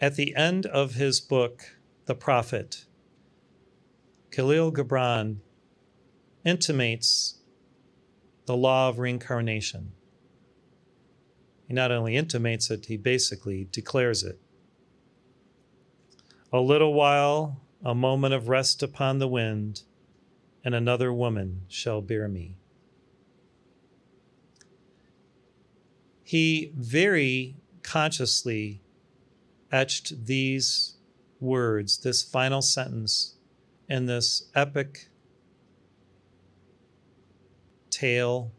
At the end of his book, The Prophet, Khalil Gibran intimates the law of reincarnation. He not only intimates it, he basically declares it. A little while, a moment of rest upon the wind, and another woman shall bear me. He very consciously etched these words, this final sentence, in this epic tale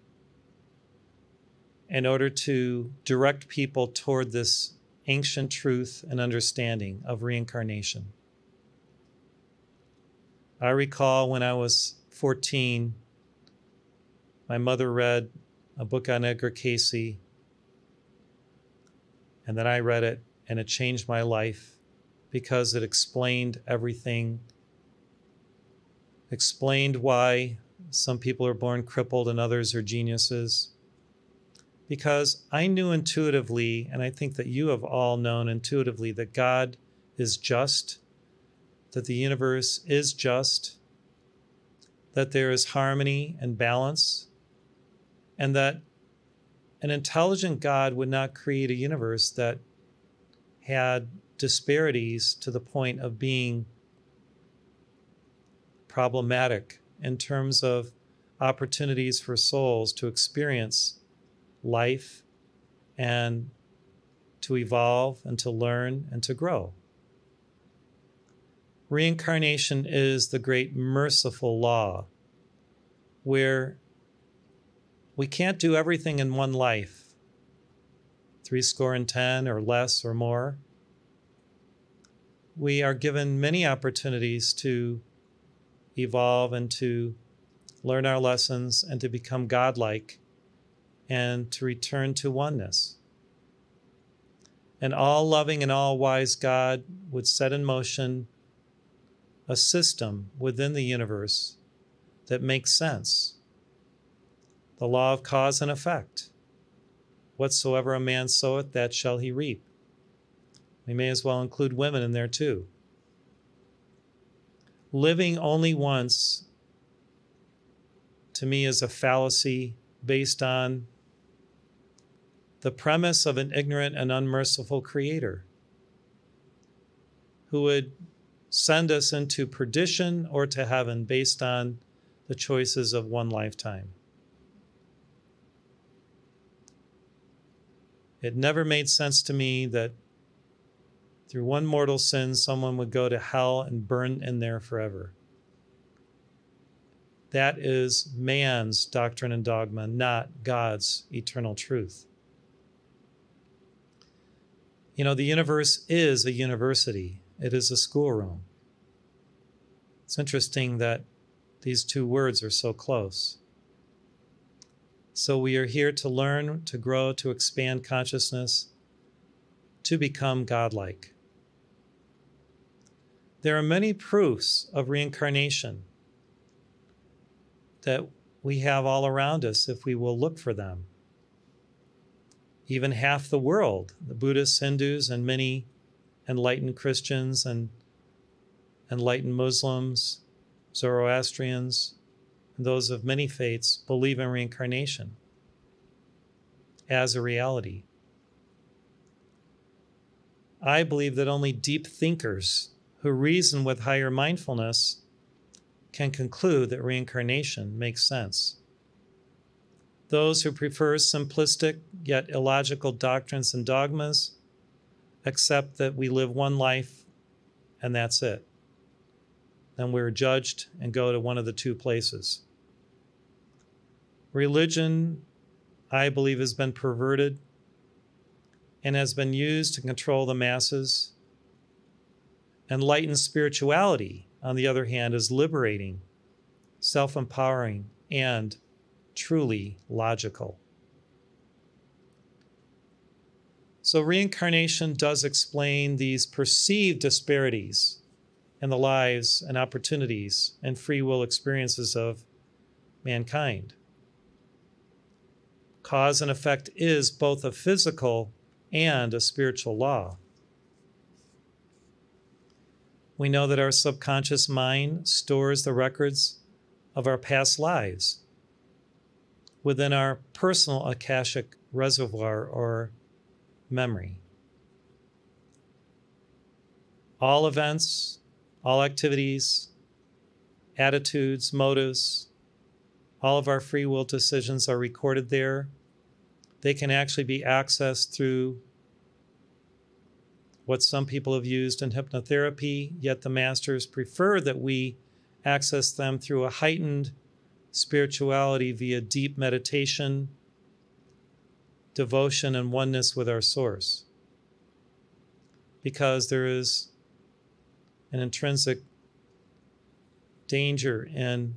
in order to direct people toward this ancient truth and understanding of reincarnation. I recall when I was 14, my mother read a book on Edgar Cayce, and then I read it, and it changed my life because it explained everything, explained why some people are born crippled and others are geniuses. Because I knew intuitively, and I think that you have all known intuitively, that God is just, that the universe is just, that there is harmony and balance, and that an intelligent God would not create a universe that had disparities to the point of being problematic in terms of opportunities for souls to experience life and to evolve and to learn and to grow. Reincarnation is the great merciful law where we can't do everything in one life, 70 or less or more. We are given many opportunities to evolve and to learn our lessons and to become godlike and to return to oneness. An all-loving and all-wise God would set in motion a system within the universe that makes sense. The law of cause and effect. Whatsoever a man soweth, that shall he reap. We may as well include women in there too. Living only once, to me, is a fallacy based on the premise of an ignorant and unmerciful creator who would send us into perdition or to heaven based on the choices of one lifetime. It never made sense to me that through one mortal sin, someone would go to hell and burn in there forever. That is man's doctrine and dogma, not God's eternal truth. You know, the universe is a university. It is a schoolroom. It's interesting that these two words are so close. So we are here to learn, to grow, to expand consciousness, to become godlike. There are many proofs of reincarnation that we have all around us if we will look for them. Even half the world, the Buddhists, Hindus, and many enlightened Christians and enlightened Muslims, Zoroastrians, and those of many faiths believe in reincarnation as a reality. I believe that only deep thinkers who reason with higher mindfulness can conclude that reincarnation makes sense. Those who prefer simplistic yet illogical doctrines and dogmas accept that we live one life and that's it. Then we're judged and go to one of the two places. Religion, I believe, has been perverted and has been used to control the masses. Enlightened spirituality, on the other hand, is liberating, self-empowering, and truly logical. So reincarnation does explain these perceived disparities in the lives and opportunities and free will experiences of mankind. Cause and effect is both a physical and a spiritual law. We know that our subconscious mind stores the records of our past lives within our personal Akashic reservoir or memory. All events, all activities, attitudes, motives, all of our free will decisions are recorded there. They can actually be accessed through what some people have used in hypnotherapy, yet the masters prefer that we access them through a heightened spirituality via deep meditation, devotion, and oneness with our source. Because there is an intrinsic danger in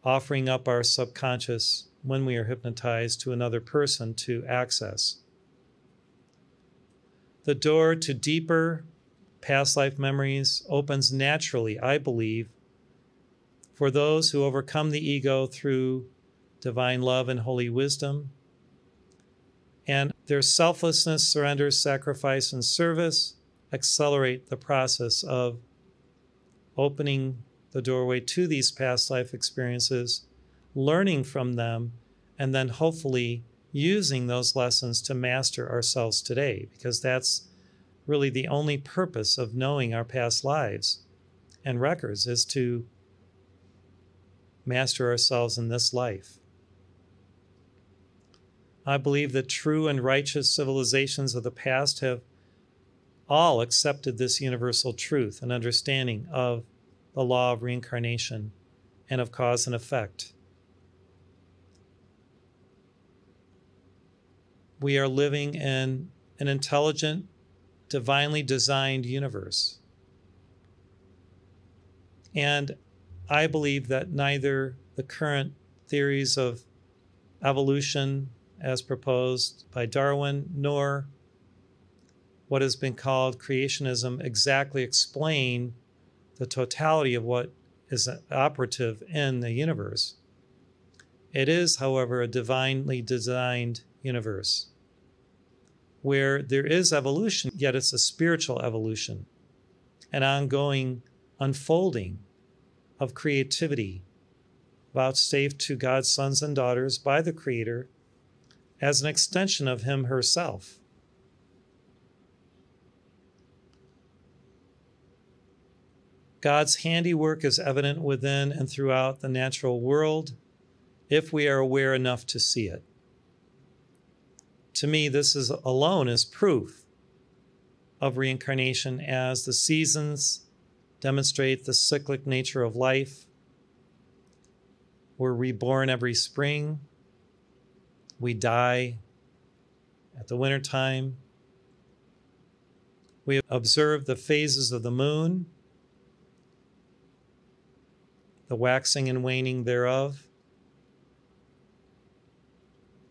offering up our subconscious when we are hypnotized to another person to access. The door to deeper past life memories opens naturally, I believe, for those who overcome the ego through divine love and holy wisdom. And their selflessness, surrender, sacrifice, and service accelerate the process of opening the doorway to these past life experiences, learning from them, and then hopefully using those lessons to master ourselves today, because that's really the only purpose of knowing our past lives and records, is to master ourselves in this life. I believe that true and righteous civilizations of the past have all accepted this universal truth and understanding of the law of reincarnation and of cause and effect. We are living in an intelligent, divinely designed universe. And I believe that neither the current theories of evolution as proposed by Darwin, nor what has been called creationism exactly explain the totality of what is operative in the universe. It is, however, a divinely designed universe where there is evolution, yet it's a spiritual evolution, an ongoing unfolding of creativity vouchsafed to God's sons and daughters by the Creator as an extension of Him herself. God's handiwork is evident within and throughout the natural world if we are aware enough to see it. To me, this is alone is proof of reincarnation, as the seasons demonstrate the cyclic nature of life. We're reborn every spring. We die at the wintertime. We observe the phases of the moon, the waxing and waning thereof,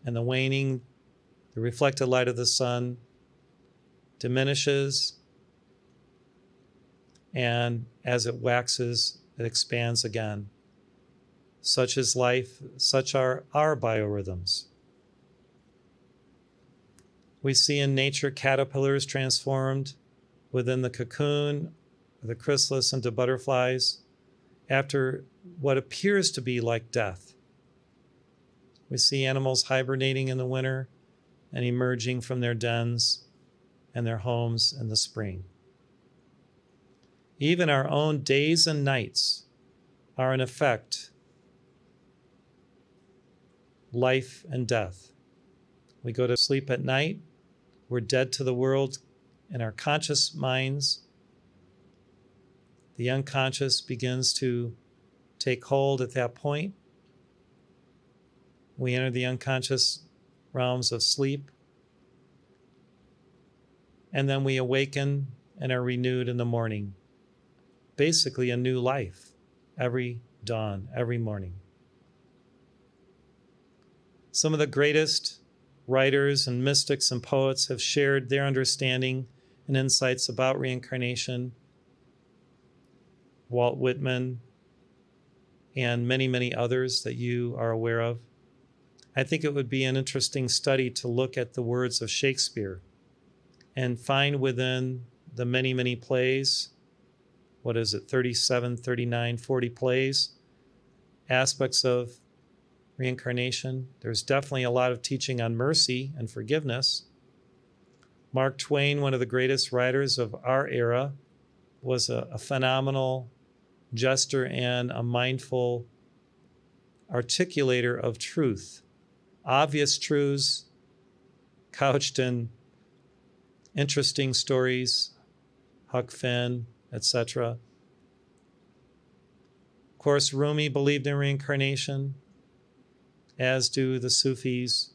and the waning, the reflected light of the sun diminishes, and as it waxes, it expands again. Such is life, such are our biorhythms. We see in nature caterpillars transformed within the cocoon, the chrysalis, into butterflies after what appears to be like death. We see animals hibernating in the winter and emerging from their dens and their homes in the spring. Even our own days and nights are in effect life and death. We go to sleep at night, we're dead to the world in our conscious minds. The unconscious begins to take hold at that point. We enter the unconscious realms of sleep, and then we awaken and are renewed in the morning. Basically a new life every dawn, every morning. Some of the greatest writers and mystics and poets have shared their understanding and insights about reincarnation. Walt Whitman and many, many others that you are aware of. I think it would be an interesting study to look at the words of Shakespeare and find within the many, many plays what is it, 37, 39, 40 plays, aspects of reincarnation. There's definitely a lot of teaching on mercy and forgiveness. Mark Twain, one of the greatest writers of our era, was a phenomenal jester and a mindful articulator of truth. Obvious truths couched in interesting stories, Huck Finn, etc. Of course, Rumi believed in reincarnation, as do the Sufis,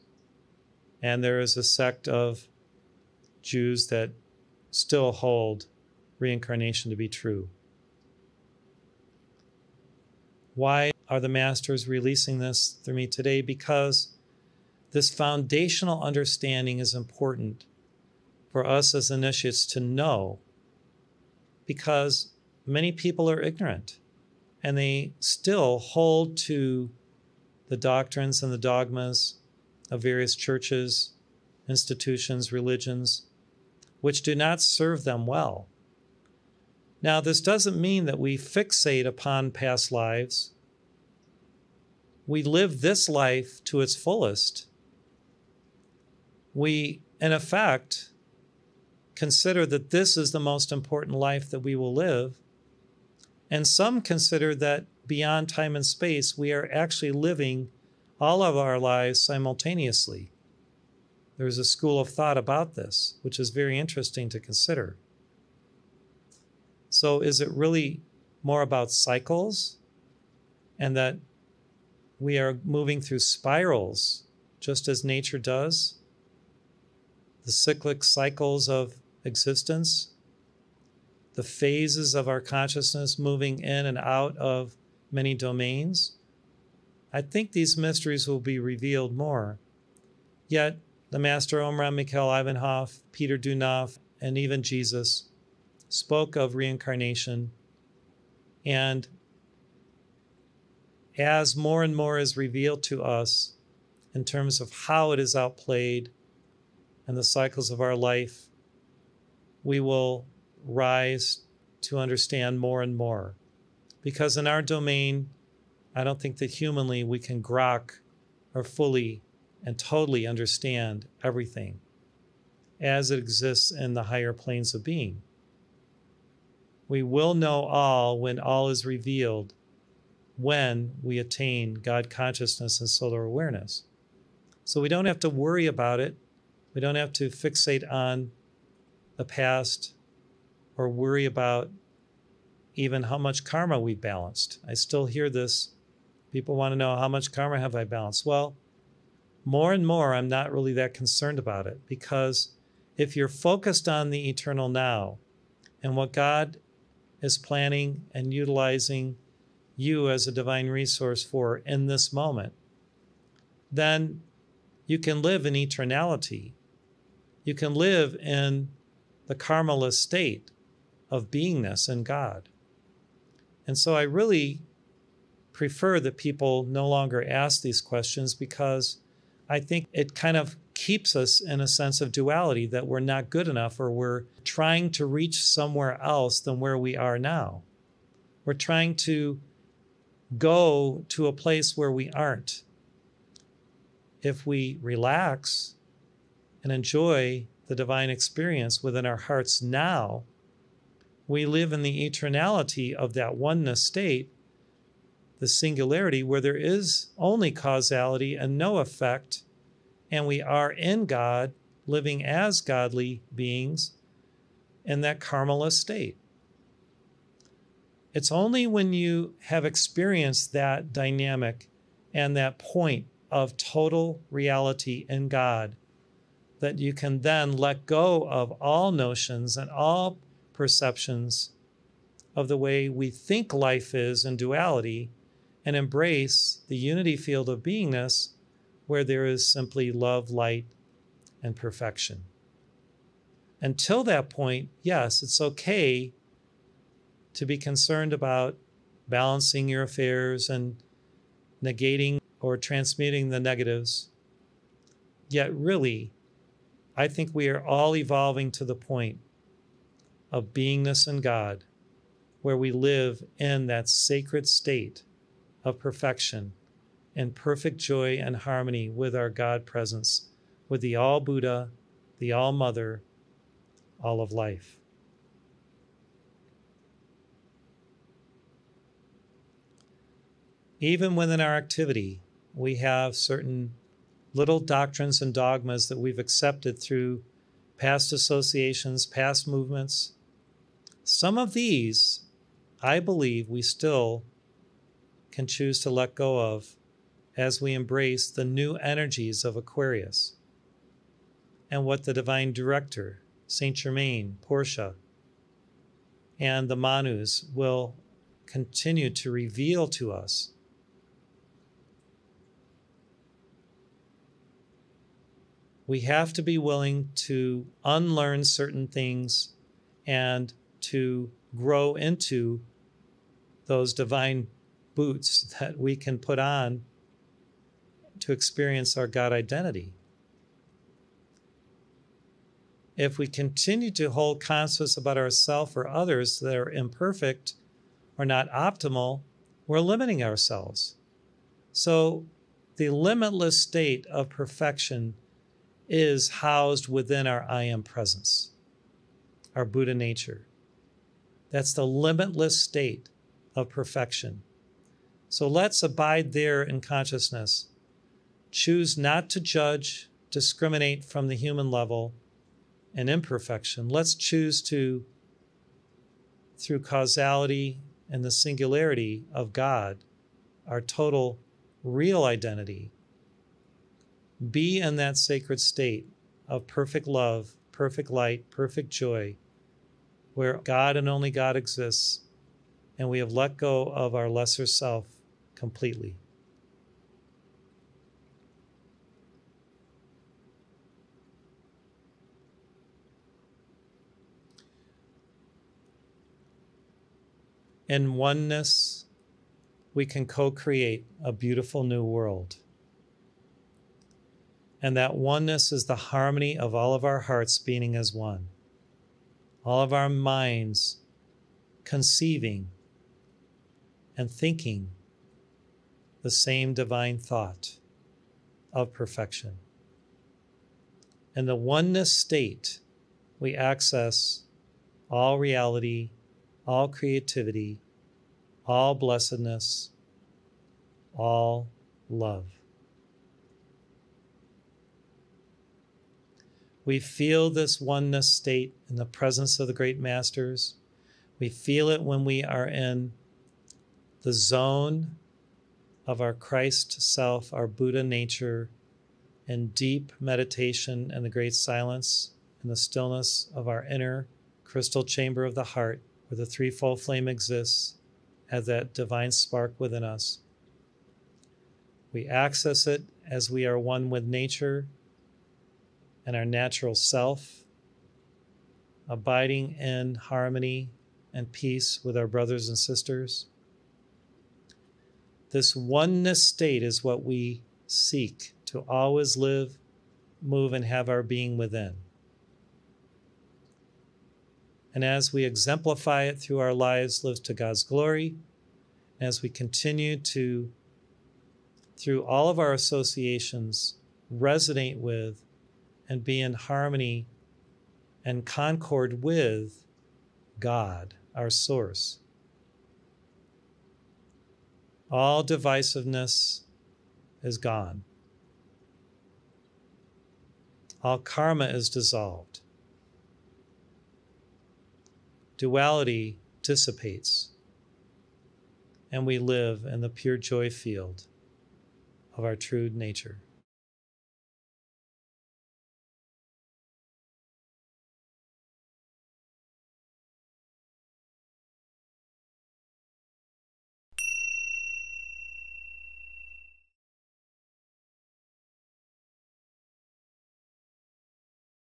and there is a sect of Jews that still hold reincarnation to be true. Why are the masters releasing this through me today? Because this foundational understanding is important for us as initiates to know, because many people are ignorant and they still hold to the doctrines and the dogmas of various churches, institutions, religions, which do not serve them well. Now, this doesn't mean that we fixate upon past lives. We live this life to its fullest. We, in effect, consider that this is the most important life that we will live. And some consider that beyond time and space, we are actually living all of our lives simultaneously. There's a school of thought about this, which is very interesting to consider. So is it really more about cycles, and that we are moving through spirals, just as nature does? The cyclic cycles of existence, the phases of our consciousness moving in and out of many domains. I think these mysteries will be revealed more. Yet, the Master Omraam Mikhail Ivanhoff, Peter Dunoff, and even Jesus spoke of reincarnation. And as more and more is revealed to us in terms of how it is outplayed and the cycles of our life, we will rise to understand more and more. Because in our domain, I don't think that humanly we can grok or fully and totally understand everything as it exists in the higher planes of being. We will know all when all is revealed, when we attain God consciousness and solar awareness. So we don't have to worry about it. We don't have to fixate on the past or worry about even how much karma we've balanced. I still hear this. People want to know, how much karma have I balanced? Well, more and more, I'm not really that concerned about it, because if you're focused on the eternal now and what God is planning and utilizing you as a divine resource for in this moment, then you can live in eternality. You can live in the karmaless state of beingness in God. And so I really prefer that people no longer ask these questions, because I think it kind of keeps us in a sense of duality, that we're not good enough, or we're trying to reach somewhere else than where we are now. We're trying to go to a place where we aren't. If we relax and enjoy the divine experience within our hearts now, we live in the eternality of that oneness state, the singularity where there is only causality and no effect, and we are in God, living as godly beings in that karmaless state. It's only when you have experienced that dynamic and that point of total reality in God that you can then let go of all notions and all perceptions of the way we think life is in duality, and embrace the unity field of beingness where there is simply love, light, and perfection. Until that point, yes, it's okay to be concerned about balancing your affairs and negating or transmuting the negatives. Yet really, I think we are all evolving to the point of beingness in God, where we live in that sacred state of perfection and perfect joy and harmony with our God presence, with the All Buddha, the All Mother, all of life. Even within our activity, we have certain little doctrines and dogmas that we've accepted through past associations, past movements. Some of these, I believe, we still can choose to let go of as we embrace the new energies of Aquarius and what the Divine Director, Saint Germain, Portia, and the Manus will continue to reveal to us. We have to be willing to unlearn certain things and to grow into those divine boots that we can put on to experience our God identity. If we continue to hold concepts about ourselves or others that are imperfect or not optimal, we're limiting ourselves. So the limitless state of perfection is housed within our I Am presence, our Buddha nature. That's the limitless state of perfection. So let's abide there in consciousness. Choose not to judge, discriminate from the human level and imperfection. Let's choose to, through causality and the singularity of God, our total real identity, be in that sacred state of perfect love, perfect light, perfect joy, where God and only God exists, and we have let go of our lesser self completely. In oneness, we can co-create a beautiful new world. And that oneness is the harmony of all of our hearts beating as one. All of our minds conceiving and thinking the same divine thought of perfection. In the oneness state, we access all reality, all creativity, all blessedness, all love. We feel this oneness state in the presence of the great masters. We feel it when we are in the zone of our Christ self, our Buddha nature, in deep meditation and the great silence and the stillness of our inner crystal chamber of the heart, where the threefold flame exists as that divine spark within us. We access it as we are one with nature and our natural self, abiding in harmony and peace with our brothers and sisters. This oneness state is what we seek to always live, move, and have our being within. And as we exemplify it through our lives, live to God's glory, as we continue to, through all of our associations, resonate with and be in harmony and concord with God, our source. All divisiveness is gone. All karma is dissolved. Duality dissipates, and we live in the pure joy field of our true nature.